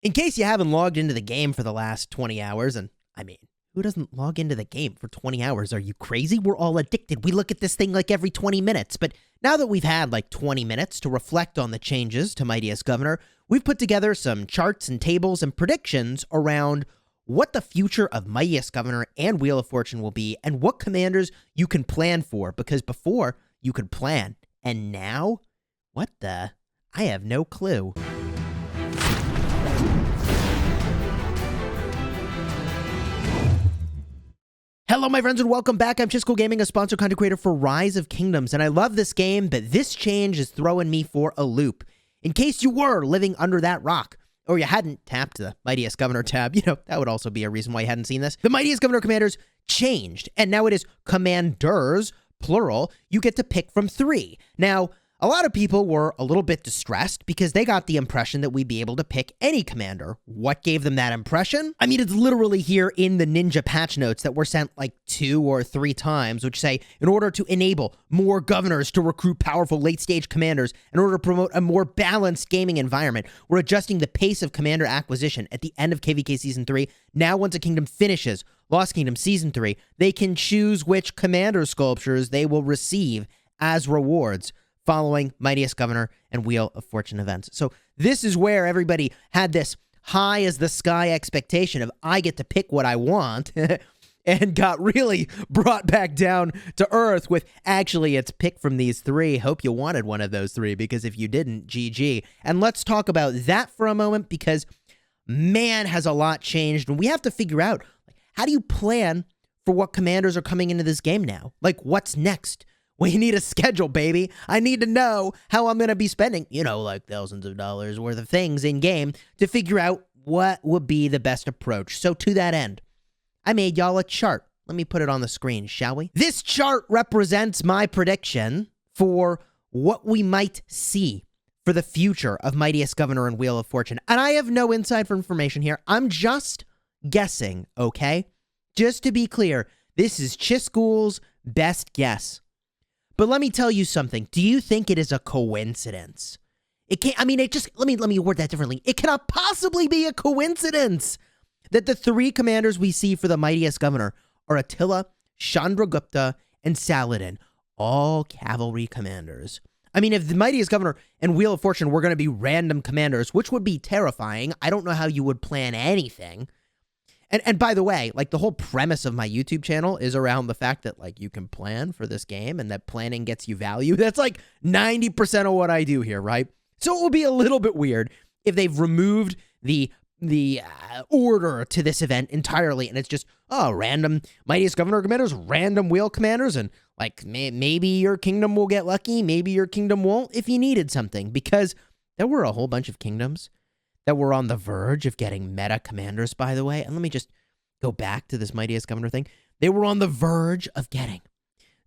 In case you haven't logged into the game for the last 20 hours, and I mean, who doesn't log into the game for 20 hours? Are you crazy? We're all addicted. We look at this thing like every 20 minutes. But now that we've had like 20 minutes to reflect on the changes to Mightiest Governor, we've put together some charts and tables and predictions around what the future of Mightiest Governor and Wheel of Fortune will be and what commanders you can plan for. Because before, you could plan. And now, what the? I have no clue. Hello, my friends, and welcome back. I'm Chisgule Gaming, a sponsored content creator for Rise of Kingdoms, and I love this game, but this change is throwing me for a loop. In case you were living under that rock, or you hadn't tapped the Mightiest Governor tab, that would also be a reason why you hadn't seen this. The Mightiest Governor commanders changed, and now it is commanders, plural. You get to pick from 3. Now, a lot of people were a little bit distressed because they got the impression that we'd be able to pick any commander. What gave them that impression? I mean, it's literally here in the Ninja patch notes that were sent like 2 or 3 times, which say, in order to enable more governors to recruit powerful late-stage commanders, in order to promote a more balanced gaming environment, we're adjusting the pace of commander acquisition at the end of KVK Season 3. Now, once a kingdom finishes Lost Kingdom Season 3, they can choose which commander sculptures they will receive as rewards following Mightiest Governor and Wheel of Fortune events. So this is where everybody had this high as the sky expectation of I get to pick what I want and got really brought back down to earth with actually it's pick from these 3. Hope you wanted one of those 3 because if you didn't, GG. And let's talk about that for a moment because man, has a lot changed and we have to figure out how do you plan for what commanders are coming into this game now? Like what's next? We need a schedule, baby. I need to know how I'm going to be spending, like thousands of dollars worth of things in game to figure out what would be the best approach. So to that end, I made y'all a chart. Let me put it on the screen, shall we? This chart represents my prediction for what we might see for the future of Mightiest Governor and Wheel of Fortune. And I have no inside information here. I'm just guessing, okay? Just to be clear, this is Chisgule's best guess. But let me tell you something. Do you think it is a coincidence? It can't, let me word that differently. It cannot possibly be a coincidence that the 3 commanders we see for the Mightiest Governor are Attila, Chandragupta, and Saladin, all cavalry commanders. I mean, if the Mightiest Governor and Wheel of Fortune were going to be random commanders, which would be terrifying, I don't know how you would plan anything. And by the way, like the whole premise of my YouTube channel is around the fact that like you can plan for this game and that planning gets you value. That's like 90% of what I do here, right? So it will be a little bit weird if they've removed the order to this event entirely and it's just, random Mightiest Governor commanders, random Wheel commanders, and like maybe your kingdom will get lucky, maybe your kingdom won't if you needed something, because there were a whole bunch of kingdoms that were on the verge of getting meta commanders, by the way. And let me just go back to this Mightiest Governor thing. They were on the verge of getting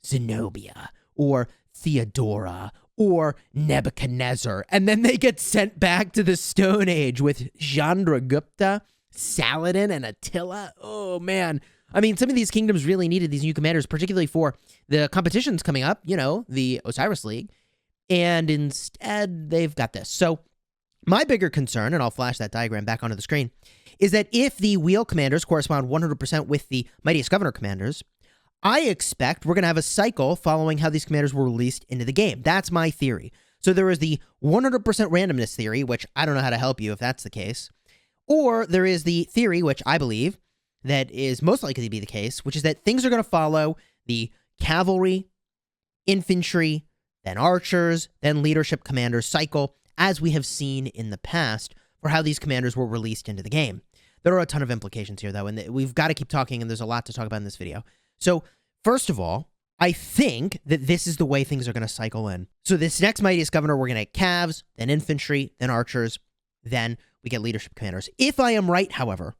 Zenobia or Theodora or Nebuchadnezzar. And then they get sent back to the Stone Age with Chandragupta, Saladin, and Attila. Oh, man. I mean, some of these kingdoms really needed these new commanders, particularly for the competitions coming up, the Osiris League. And instead, they've got this. So my bigger concern, and I'll flash that diagram back onto the screen, is that if the Wheel commanders correspond 100% with the Mightiest Governor commanders, I expect we're going to have a cycle following how these commanders were released into the game. That's my theory. So there is the 100% randomness theory, which I don't know how to help you if that's the case. Or there is the theory, which I believe that is most likely to be the case, which is that things are going to follow the cavalry, infantry, then archers, then leadership commanders cycle, as we have seen in the past for how these commanders were released into the game. There are a ton of implications here, though, and we've got to keep talking, and there's a lot to talk about in this video. So, first of all, I think that this is the way things are going to cycle in. So this next Mightiest Governor, we're going to get calves, then infantry, then archers, then we get leadership commanders. If I am right, however,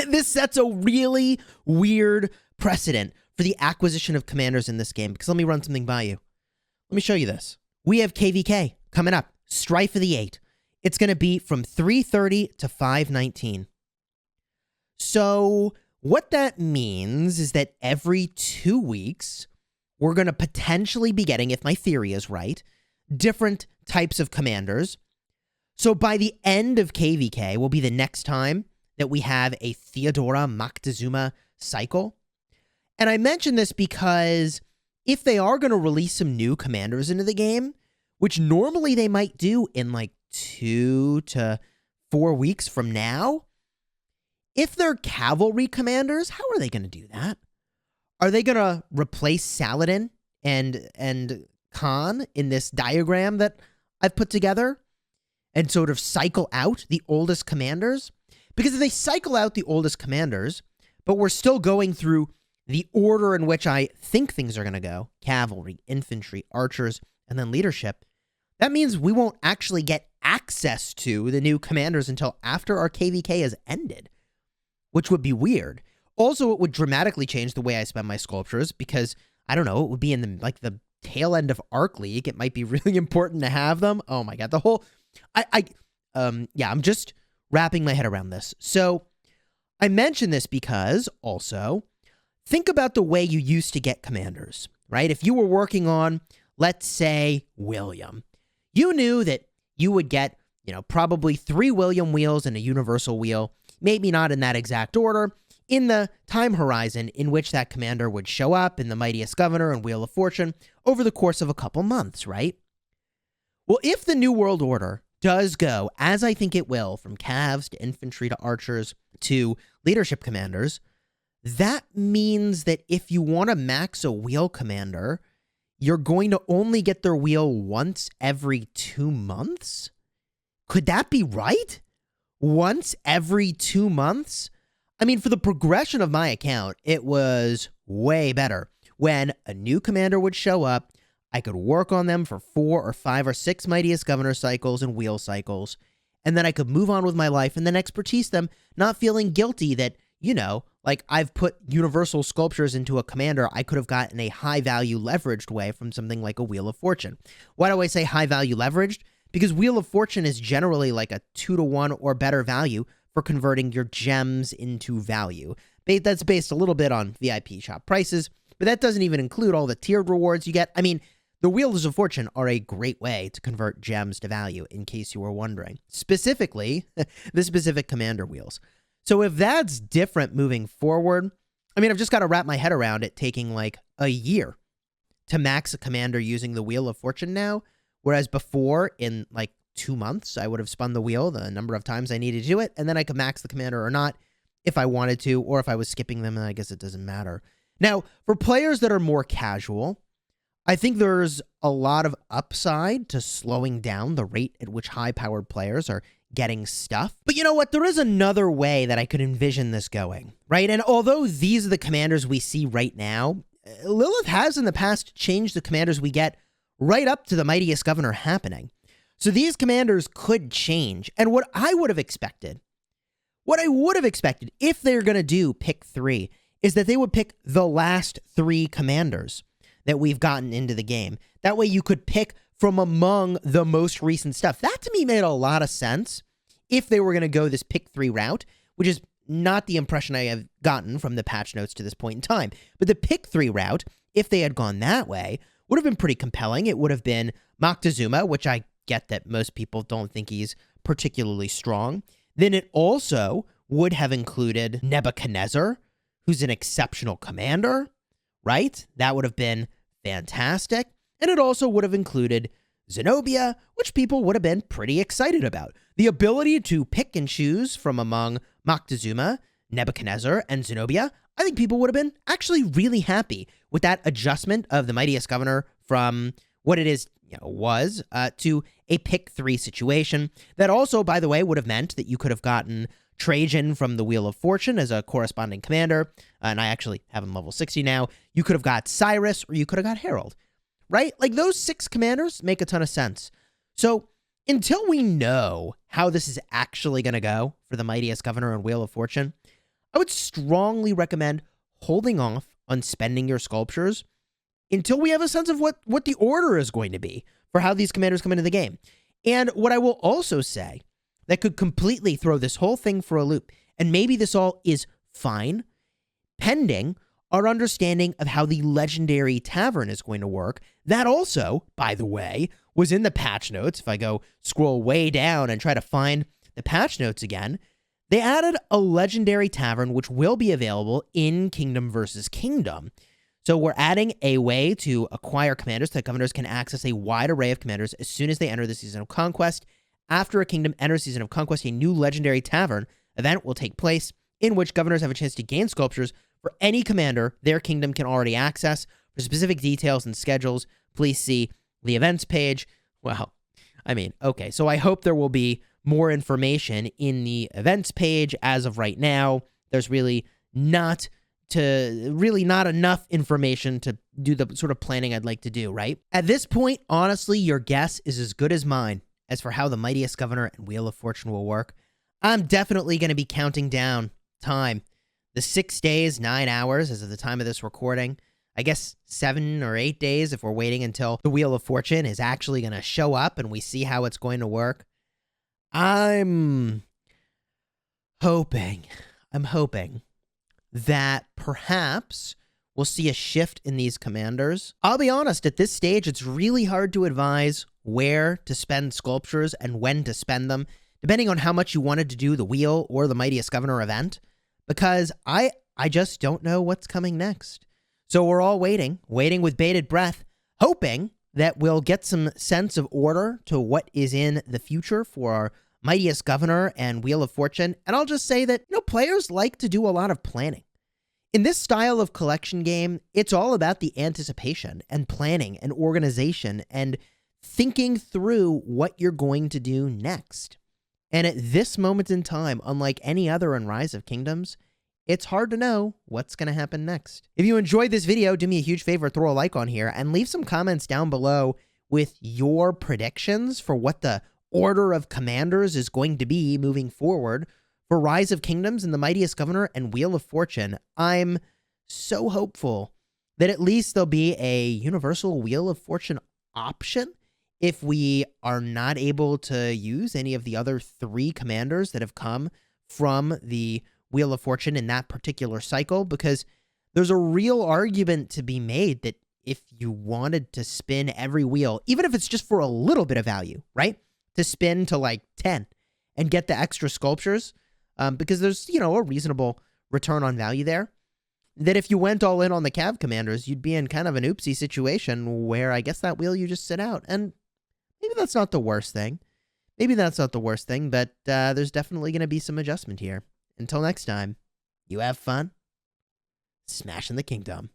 this sets a really weird precedent for the acquisition of commanders in this game, because let me run something by you. Let me show you this. We have KVK coming up. Strife of the 8. It's going to be from 3:30 to 5:19. So what that means is that every 2 weeks, we're going to potentially be getting, if my theory is right, different types of commanders So by the end of KVK will be the next time that we have a Theodora Moctezuma cycle. And I mention this because if they are going to release some new commanders into the game, which normally they might do in like 2 to 4 weeks from now, if they're cavalry commanders, how are they going to do that? Are they going to replace Saladin and Khan in this diagram that I've put together and sort of cycle out the oldest commanders? Because if they cycle out the oldest commanders, but we're still going through the order in which I think things are going to go, cavalry, infantry, archers, and then leadership, that means we won't actually get access to the new commanders until after our KVK has ended, which would be weird. Also, it would dramatically change the way I spend my sculptures because, I don't know, it would be in the tail end of Arc League. It might be really important to have them. Oh my god, the whole... I'm just wrapping my head around this. So, I mention this because, also, think about the way you used to get commanders, right? If you were working on, let's say, William, you knew that you would get, probably 3 William wheels and a universal wheel, maybe not in that exact order, in the time horizon in which that commander would show up in the Mightiest Governor and Wheel of Fortune over the course of a couple months, right? Well, if the New World Order does go, as I think it will, from Cavs to infantry to archers to leadership commanders, that means that if you want to max a wheel commander, you're going to only get their wheel once every 2 months? Could that be right? Once every 2 months? I mean, for the progression of my account, it was way better. When a new commander would show up, I could work on them for 4 or 5 or 6 Mightiest Governor cycles and wheel cycles, and then I could move on with my life and then expertise them, not feeling guilty that, I've put universal sculptures into a commander I could have gotten a high-value leveraged way from something like a Wheel of Fortune. Why do I say high-value leveraged? Because Wheel of Fortune is generally like a 2-to-1 or better value for converting your gems into value. That's based a little bit on VIP shop prices, but that doesn't even include all the tiered rewards you get. I mean, the Wheels of Fortune are a great way to convert gems to value, in case you were wondering. Specifically, the specific commander wheels. So if that's different moving forward, I mean, I've just got to wrap my head around it taking like a year to max a commander using the Wheel of Fortune now, whereas before, in like 2 months, I would have spun the wheel the number of times I needed to do it, and then I could max the commander or not if I wanted to, or if I was skipping them, and I guess it doesn't matter. Now, for players that are more casual, I think there's a lot of upside to slowing down the rate at which high-powered players are getting stuff. But you know what? There is another way that I could envision this going, right? And although these are the commanders we see right now, Lilith has in the past changed the commanders we get right up to the Mightiest Governor happening. So these commanders could change. And what I would have expected if they're going to do pick 3 is that they would pick the last 3 commanders that we've gotten into the game. That way you could pick from among the most recent stuff. That to me made a lot of sense if they were going to go this pick 3 route, which is not the impression I have gotten from the patch notes to this point in time. But the pick 3 route, if they had gone that way, would have been pretty compelling. It would have been Moctezuma, which I get that most people don't think he's particularly strong. Then it also would have included Nebuchadnezzar, who's an exceptional commander, right? That would have been fantastic. And it also would have included Zenobia, which people would have been pretty excited about. The ability to pick and choose from among Moctezuma, Nebuchadnezzar, and Zenobia, I think people would have been actually really happy with that adjustment of the Mightiest Governor from what it is, was to a pick 3 situation. That also, by the way, would have meant that you could have gotten Trajan from the Wheel of Fortune as a corresponding commander, and I actually have him level 60 now. You could have got Cyrus, or you could have got Harold, right? Like, those 6 commanders make a ton of sense. So, until we know how this is actually going to go for the Mightiest Governor and Wheel of Fortune, I would strongly recommend holding off on spending your sculptures until we have a sense of what the order is going to be for how these commanders come into the game. And what I will also say that could completely throw this whole thing for a loop, and maybe this all is fine, pending our understanding of how the Legendary Tavern is going to work That also, by the way, was in the patch notes. If I go scroll way down and try to find the patch notes again, they added a legendary tavern which will be available in Kingdom versus Kingdom. So we're adding a way to acquire commanders so that governors can access a wide array of commanders as soon as they enter the Season of Conquest. After a kingdom enters Season of Conquest, a new legendary tavern event will take place in which governors have a chance to gain sculptures for any commander their kingdom can already access. For specific details and schedules, please see the events page. Well, I mean, okay, so I hope there will be more information in the events page. As of right now, there's really not enough information to do the sort of planning I'd like to do, right? At this point, honestly, your guess is as good as mine as for how the Mightiest Governor and Wheel of Fortune will work. I'm definitely going to be counting down time. The 6 days, 9 hours as of the time of this recording. I guess 7 or 8 days if we're waiting until the Wheel of Fortune is actually going to show up and we see how it's going to work. I'm hoping that perhaps we'll see a shift in these commanders. I'll be honest, at this stage, it's really hard to advise where to spend sculptures and when to spend them, depending on how much you wanted to do the Wheel or the Mightiest Governor event, because I just don't know what's coming next. So we're all waiting with bated breath, hoping that we'll get some sense of order to what is in the future for our Mightiest Governor and Wheel of Fortune. And I'll just say that, players like to do a lot of planning. In this style of collection game, it's all about the anticipation and planning and organization and thinking through what you're going to do next. And at this moment in time, unlike any other in Rise of Kingdoms, it's hard to know what's going to happen next. If you enjoyed this video, do me a huge favor, throw a like on here and leave some comments down below with your predictions for what the order of commanders is going to be moving forward for Rise of Kingdoms and the Mightiest Governor and Wheel of Fortune. I'm so hopeful that at least there'll be a universal Wheel of Fortune option if we are not able to use any of the other 3 commanders that have come from the Wheel of Fortune in that particular cycle, because there's a real argument to be made that if you wanted to spin every wheel, even if it's just for a little bit of value, right? To spin to like 10 and get the extra sculptures, because there's, a reasonable return on value there, that if you went all in on the Cav commanders, you'd be in kind of an oopsie situation where I guess that wheel you just sit out. And maybe that's not the worst thing. But there's definitely going to be some adjustment here. Until next time, you have fun smashing the kingdom.